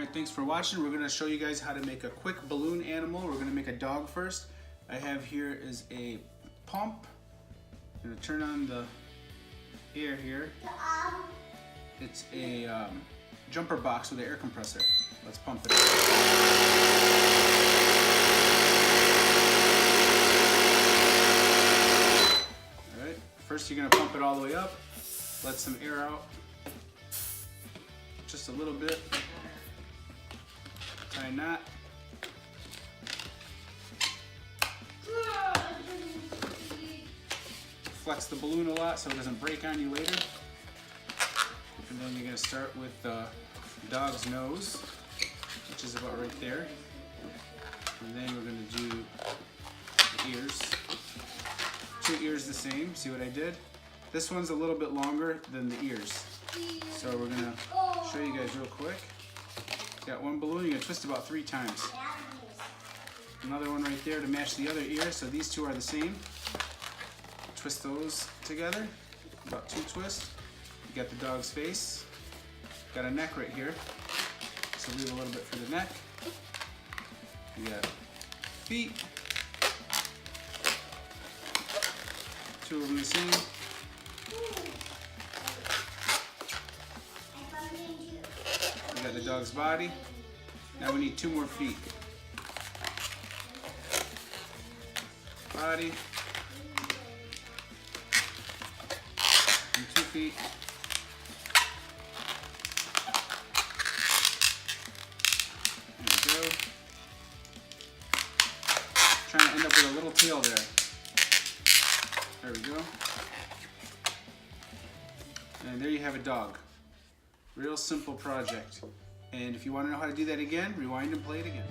Alright, thanks for watching. We're going to show you guys how to make a quick balloon animal. We're going to make a dog first. I have here is a pump. I'm going to turn on the air here. It's a jumper box with an air compressor. Let's pump it up. Alright, first you're going to pump it all the way up. Let some air out. Just a little bit. Tie a knot. Flex the balloon a lot so it doesn't break on you later. And then you're going to start with the dog's nose, which is about right there. And then we're going to do the ears. 2 ears the same. See what I did? This one's a little bit longer than the ears. So we're going to show you guys real quick. Got one balloon, you're going to twist about 3 times. Another one right there to match the other ear, so these 2 are the same. Twist those together, about 2 twists. You got the dog's face. Got a neck right here, so leave a little bit for the neck. You got feet. 2 of them the same. We got the dog's body. Now we need 2 more feet. Body. And 2 feet. There we go. Trying to end up with a little tail there. There we go. And there you have a dog. Real simple project. And if you want to know how to do that again, rewind and play it again.